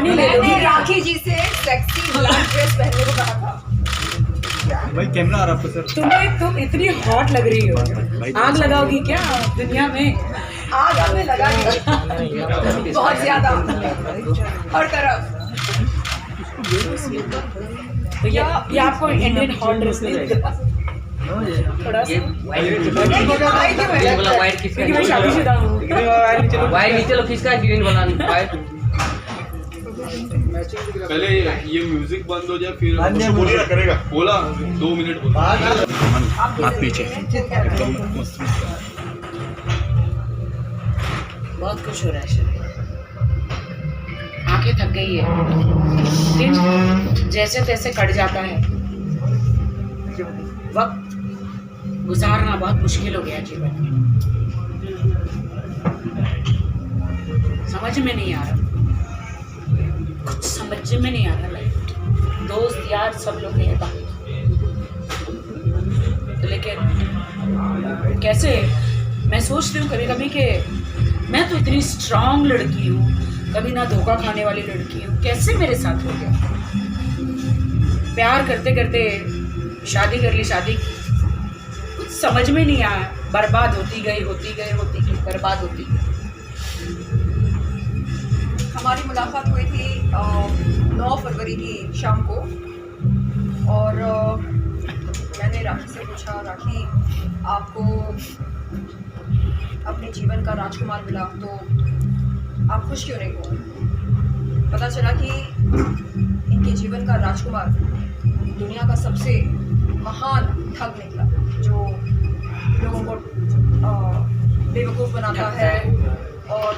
नहीं ले मैंने लोगी? राखी जी से सेक्सी ब्लैक ड्रेस पहनने को कहा था। भाई कैमरा आ रहा आपको सर। तुम इतनी हॉट लग रही हो, आग लगाओगी क्या दुनिया में? आग हमें लगा दी बहुत ज्यादा हर तरफ। तो ये आपको इंडियन हॉट ड्रेस नहीं थोड़ा सा, ये वाला वाइट किसका क्योंकि मैं शादीशुदा हूँ। वाइट नीचे लो, किसका ग्रीन वाला वाइट। पहले ये म्यूजिक बंद हो जाए फिर बोलिए करेगा। बोला 2 मिनट बोला। हाथ पीछे एकदम मस्त। बहुत खुश हो रहा है शरीर, आंखें थक गई है, दिन जैसे तैसे कट जाता है, वक्त गुजारना बहुत मुश्किल हो गया जीवन में, समझ में नहीं आ रहा, कुछ समझ में नहीं आ रहा लाइफ। दोस्त यार सब लोग हैं बाकी, लेकिन कैसे मैं सोचती हूँ कभी कभी कि मैं तो इतनी स्ट्रांग लड़की हूँ, कभी ना धोखा खाने वाली लड़की हूँ, कैसे मेरे साथ हो गया? प्यार करते करते शादी कर ली, शादी कुछ समझ में नहीं आया, बर्बाद होती गई बर्बाद होती गई। हमारी मुलाकात हुई थी 9 फरवरी की शाम को, और मैंने राखी से पूछा, राखी आपको अपने जीवन का राजकुमार मिला तो आप खुश क्यों नहीं हो? पता चला कि इनके जीवन का राजकुमार दुनिया का सबसे महान ठग निकला, जो लोगों को बेवकूफ़ बनाता है और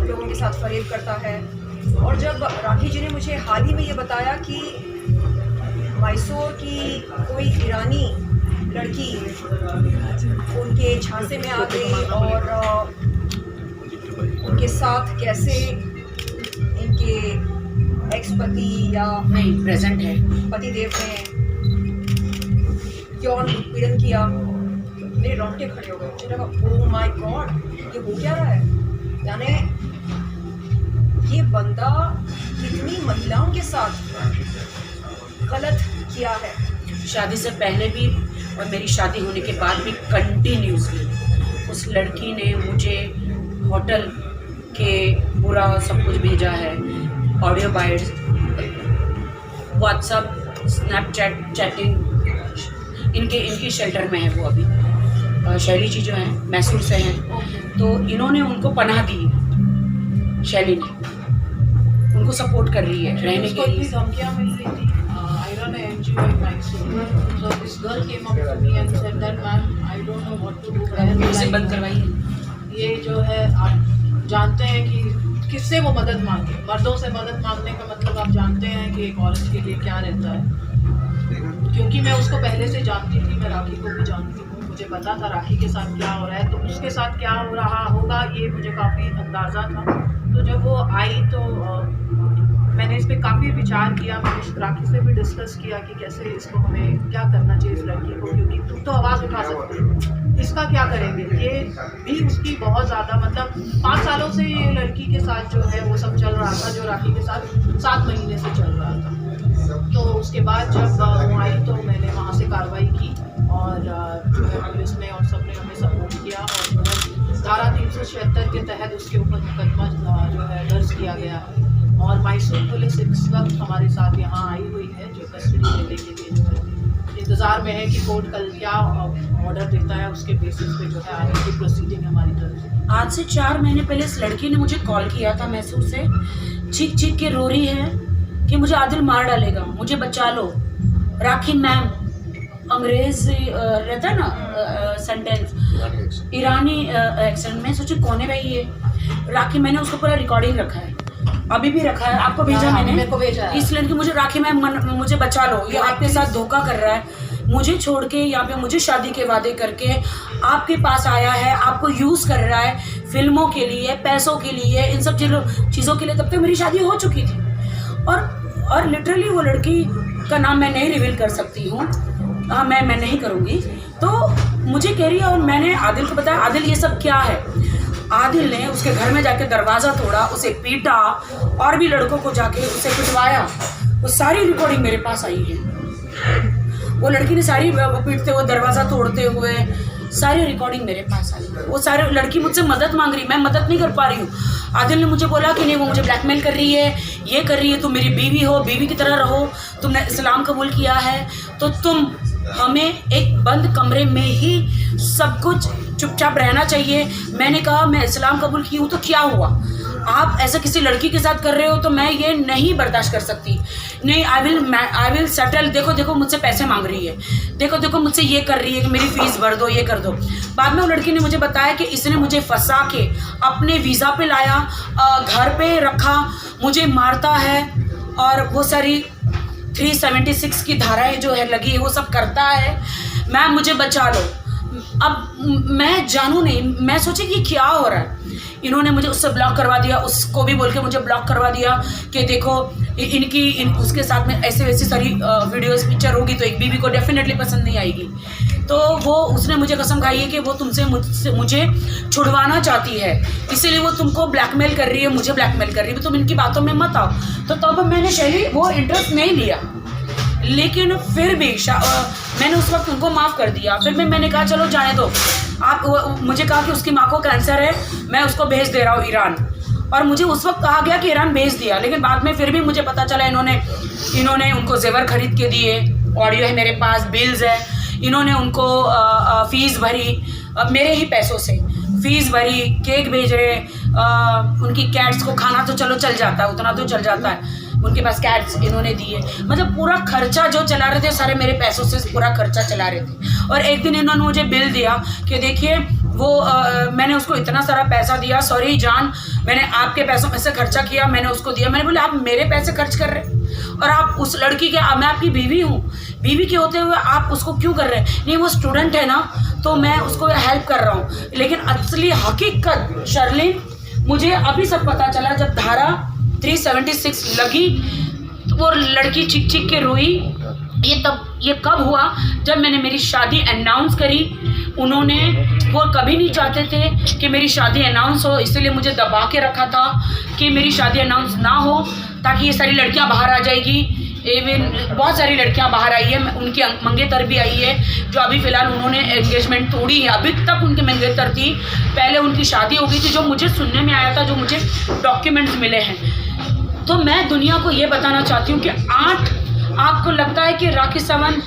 लोगों के साथ फरेब करता है। और जब राखी जी ने मुझे हाल ही में ये बताया कि मैसूर की कोई ईरानी लड़की उनके झांसे में आ गई और उनके साथ कैसे इनके एक्स पति या नहीं प्रेजेंट है पतिदेव ने यौन उत्पीड़न किया, मेरे रोंगटे खड़े हो गए। मुझे लगा ओह माय गॉड, ये हो क्या रहा है? यानी ये बंदा कितनी महिलाओं के साथ गलत किया है। शादी से पहले भी और मेरी शादी होने के बाद भी कंटिन्यूसली उस लड़की ने मुझे होटल के पूरा सब कुछ भेजा है, audio bytes, WhatsApp, Snapchat, chatting. इनकी शेल्टर में है वो अभी, शैली जी जो हैं मैसूर से हैं, तो इन्होंने उनको पनाह दी, शैली ने उनको सपोर्ट कर रही है रहने के लिए। धमकियाँ मिल रही थी। I run an NGO in Mysore. So this girl came up to me and said that ma'am, I don't know what to do. Music बंद करवाइए। ये जो है आप जानते हैं कि किससे वो मदद मांगे, मर्दों से मदद मांगने का मतलब आप जानते हैं कि एक औरत के लिए क्या रहता है। क्योंकि मैं उसको पहले से जानती थी, मैं राखी को भी जानती हूँ, मुझे पता था राखी के साथ क्या हो रहा है, तो उसके साथ क्या हो रहा होगा ये मुझे काफ़ी अंदाज़ा था। तो जब वो आई तो मैंने इस पर काफ़ी विचार किया, मैंने राखी से भी डिस्कस किया कि कैसे इसको हमें क्या करना चाहिए इस लड़की को, क्योंकि तुम तो आवाज़ उठा सकते हो, इसका क्या करेंगे। ये भी उसकी बहुत ज़्यादा मतलब 5 सालों से ये लड़की के साथ जो है वो सब चल रहा था, जो राखी के साथ 7 महीने से चल रहा था। तो उसके बाद जब वो आई तो मैंने वहाँ से कार्रवाई की और जो है पुलिस ने और सब ने हमें सपोर्ट किया और जो है धारा 376 के तहत उसके ऊपर मुकदमा जो है दर्ज किया गया है। और मैसूर पुलिस इस वक्त हमारे साथ यहाँ आई हुई है, जो कस्टडी लेने के लिए जो है इंतज़ार में है कि कोर्ट कल क्या ऑर्डर देता है, उसके बेसिस पे जो है आगे की प्रोसीडिंग हमारी तरफ से। आज से 4 महीने पहले इस लड़की ने मुझे कॉल किया था मैसूर से, चीख चीख के रो रही है कि मुझे आदिल मार डालेगा, मुझे बचा लो। राखी मैम, अंग्रेज रहता है ना सेंटेंस, ईरानी एक्सेंट में। सोचे कौन है भाई ये राखी? मैंने उसको पूरा रिकॉर्डिंग रखा है, अभी भी रखा है, आपको भेजा मैंने, मेरे को भेजा है। इस लड़की मुझे राखी मैम मुझे बचा लो, ये आपके साथ धोखा कर रहा है, मुझे छोड़ के यहाँ पे मुझे शादी के वादे करके आपके पास आया है, आपको यूज़ कर रहा है फिल्मों के लिए, पैसों के लिए, इन सब चीज़ों के लिए। तब तक मेरी शादी हो चुकी थी और लिटरली वो लड़की का नाम मैं नहीं रिवील कर सकती हूँ, हाँ मैं नहीं करूँगी। तो मुझे कह रही है और मैंने आदिल को बताया, आदिल ये सब क्या है? आदिल ने उसके घर में जाके दरवाज़ा तोड़ा, उसे पीटा और भी लड़कों को जाके उसे पिटवाया। वो सारी रिकॉर्डिंग मेरे पास आई है। वो लड़की ने सारी पीटते हुए, दरवाज़ा तोड़ते हुए सारी रिकॉर्डिंग मेरे पास आई। वो सारे लड़की मुझसे मदद मांग रही, मैं मदद नहीं कर पा रही हूँ। आदिल ने मुझे बोला कि नहीं, वो मुझे ब्लैकमेल कर रही है, ये कर रही है, तुम मेरी बीवी हो, बीवी की तरह रहो, तुमने इस्लाम कबूल किया है तो तुम हमें एक बंद कमरे में ही सब कुछ चुपचाप रहना चाहिए। मैंने कहा मैं इस्लाम कबूल की हूँ तो क्या हुआ, आप ऐसा किसी लड़की के साथ कर रहे हो तो मैं ये नहीं बर्दाश्त कर सकती। नहीं, आई विल सेटल। देखो मुझसे पैसे मांग रही है, देखो मुझसे ये कर रही है कि मेरी फ़ीस भर दो, ये कर दो। बाद में वो लड़की ने मुझे बताया कि इसने मुझे फंसा के अपने वीज़ा पे लाया, घर पे रखा, मुझे मारता है और वो सारी 376 की धाराएं जो है लगी है वो सब करता है। मैम मुझे बचा लो। अब मैं जानूँ नहीं, मैं सोची कि क्या हो रहा है। इन्होंने मुझे उससे ब्लॉक करवा दिया, उसको भी बोल के मुझे ब्लॉक करवा दिया कि देखो उसके साथ में ऐसे वैसी सारी वीडियोस पिक्चर होगी तो एक बीवी को डेफिनेटली पसंद नहीं आएगी। तो वो उसने मुझे कसम खाई है कि वो मुझे छुड़वाना चाहती है, इसीलिए वो तुमको ब्लैकमेल कर रही है, मुझे ब्लैकमेल कर रही है, तुम इनकी बातों में मत आओ। तो तब मैंने पहले वो इंटरेस्ट नहीं लिया, लेकिन फिर भी मैंने उस वक्त उनको माफ़ कर दिया। फिर मैंने कहा चलो जाने दो। मुझे कहा कि उसकी माँ को कैंसर है, मैं उसको भेज दे रहा हूँ ईरान, और मुझे उस वक्त कहा गया कि ईरान भेज दिया। लेकिन बाद में फिर भी मुझे पता चला इन्होंने उनको जेवर खरीद के दिए, ऑडियो है मेरे पास, बिल्स है, इन्होंने उनको फ़ीस भरी, मेरे ही पैसों से फ़ीस भरी, केक भेज रहे, उनकी कैट्स को खाना तो चलो चल जाता है, उतना तो चल जाता है, उनके पास कैट्स इन्होंने दिए। मतलब पूरा खर्चा जो चला रहे थे सारे मेरे पैसों से पूरा खर्चा चला रहे थे। और एक दिन इन्होंने मुझे बिल दिया कि देखिए वो मैंने उसको इतना सारा पैसा दिया, सॉरी जान मैंने आपके पैसों में से खर्चा किया, मैंने उसको दिया। मैंने बोला आप मेरे पैसे खर्च कर रहे हैं और आप उस लड़की के, मैं आपकी बीवी हूँ, बीवी के होते हुए आप उसको क्यों कर रहे हैं? नहीं वो स्टूडेंट है ना तो मैं उसको हेल्प कर रहा हूँ। लेकिन असली हकीकत शर्लिन मुझे अभी सब पता चला जब धारा 376 लगी तो वो लड़की चिक चिक के रोई। ये कब हुआ? जब मैंने मेरी शादी अनाउंस करी। उन्होंने, वो कभी नहीं चाहते थे कि मेरी शादी अनाउंस हो, इसलिए मुझे दबा के रखा था कि मेरी शादी अनाउंस ना हो ताकि ये सारी लड़कियां बाहर आ जाएगी। इवन बहुत सारी लड़कियां बाहर आई है, उनकी मंगेतर भी आई है जो अभी फ़िलहाल उन्होंने एंगेजमेंट तोड़ी है, अभी तक उनकी मंगेतर थी, पहले उनकी शादी हो गई थी, जो मुझे सुनने में आया था, जो मुझे डॉक्यूमेंट्स मिले हैं। तो मैं दुनिया को ये बताना चाहती हूँ कि आपको लगता है कि राखी सावंत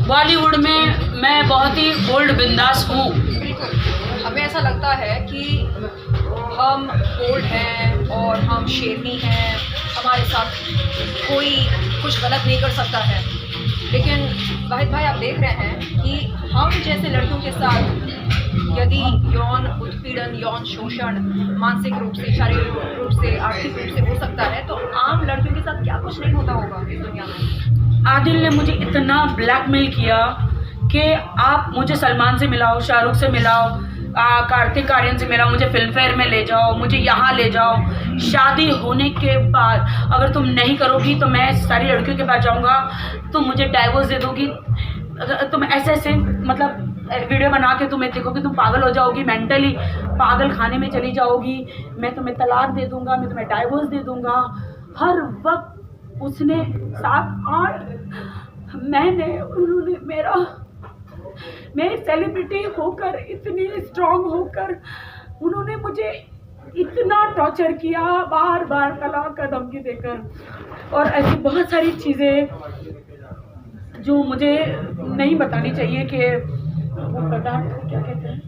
बॉलीवुड में मैं बहुत ही बोल्ड बिंदास हूँ। बिल्कुल, हमें ऐसा लगता है कि हम बोल्ड हैं और हम शेरनी हैं, हमारे साथ कोई कुछ गलत नहीं कर सकता है। लेकिन वाहिद भाई आप देख रहे हैं कि हम जैसे लड़कियों के साथ यदि यौन उत्पीड़न, यौन शोषण मानसिक रूप से, शारीरिक रूप से, आर्थिक रूप से हो सकता है, तो आम लड़कियों के साथ क्या कुछ नहीं होता होगा इस दुनिया में। आदिल ने मुझे इतना ब्लैकमेल किया कि आप मुझे सलमान से मिलाओ, शाहरुख से मिलाओ, कार्तिक आर्यन से मिलाओ, मुझे फिल्म फेयर में ले जाओ, मुझे यहाँ ले जाओ। शादी होने के बाद अगर तुम नहीं करोगी तो मैं सारी लड़कियों के पास जाऊँगा, तुम मुझे डाइवोर्स दे दोगी, तुम ऐसे मतलब वीडियो बना के तुम्हें देखोगी, तुम पागल हो जाओगी, मेंटली पागल खाने में चली जाओगी, मैं तुम्हें तलाक दे दूँगा, मैं तुम्हें डाइवोर्स दे दूँगा। हर वक्त उसने 7-8 उन्होंने मैं सेलिब्रिटी होकर, इतनी स्ट्रांग होकर उन्होंने मुझे इतना टॉर्चर किया, बार बार तलाक का धमकी देकर, और ऐसी बहुत सारी चीज़ें जो मुझे नहीं बतानी चाहिए कि वो पदार्थ को क्या कहते हैं,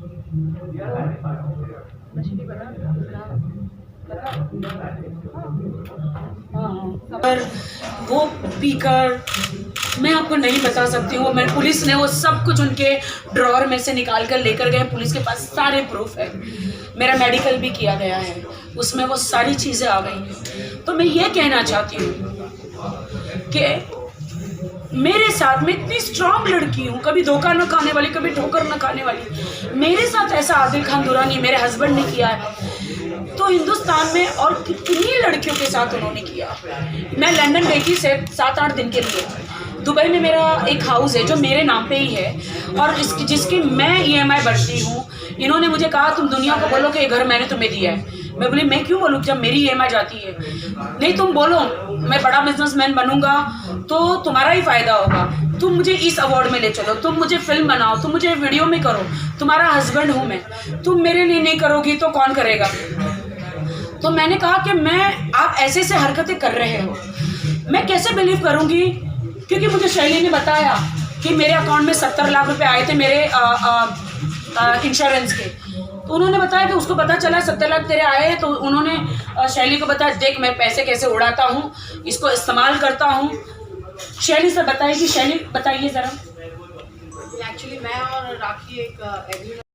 मछली पर वो पीकर मैं आपको नहीं बता सकती हूँ। मैं पुलिस ने वो सब कुछ उनके ड्रॉअर में से निकाल कर लेकर गए, पुलिस के पास सारे प्रूफ है, मेरा मेडिकल भी किया गया है, उसमें वो सारी चीज़ें आ गई हैं। तो मैं ये कहना चाहती हूँ कि मेरे साथ मैं इतनी स्ट्रांग लड़की हूँ, कभी धोखा न खाने वाली, कभी ठोकर न खाने वाली, मेरे साथ ऐसा आदिल खान दुरानी मेरे हस्बैंड ने किया है, तो हिंदुस्तान में और कितनी लड़कियों के साथ उन्होंने किया। मैं लंदन गई थी 7-8 दिन के लिए। दुबई में मेरा एक हाउस है जो मेरे नाम पे ही है और जिसकी मैं EMI भरती हूँ। इन्होंने मुझे कहा तुम दुनिया को बोलो कि ये घर मैंने तुम्हें दिया है। मैं बोली मैं क्यों बोलूँ जब मेरी EMI जाती है। नहीं तुम बोलो, मैं बड़ा बिजनेसमैन बनूंगा तो तुम्हारा ही फायदा होगा, तुम मुझे इस अवार्ड में ले चलो, तुम मुझे फिल्म बनाओ, तुम मुझे वीडियो में करो, तुम्हारा हस्बैंड हूँ मैं, तुम मेरे लिए नहीं करोगी तो कौन करेगा। तो मैंने कहा कि आप ऐसे ऐसे हरकतें कर रहे हो, मैं कैसे बिलीव करूँगी, क्योंकि मुझे शैली ने बताया कि मेरे अकाउंट में 70 लाख रुपए आए थे मेरे इंश्योरेंस के। तो उन्होंने बताया कि उसको पता चला 70 लाख तेरे आए हैं, तो उन्होंने शैली को बताया देख मैं पैसे कैसे उड़ाता हूँ, इसको इस्तेमाल करता हूँ। शैली से बताइए कि शैली बताइए ज़रा। एक्चुअली मैं और राखी एक एग्रीमेंट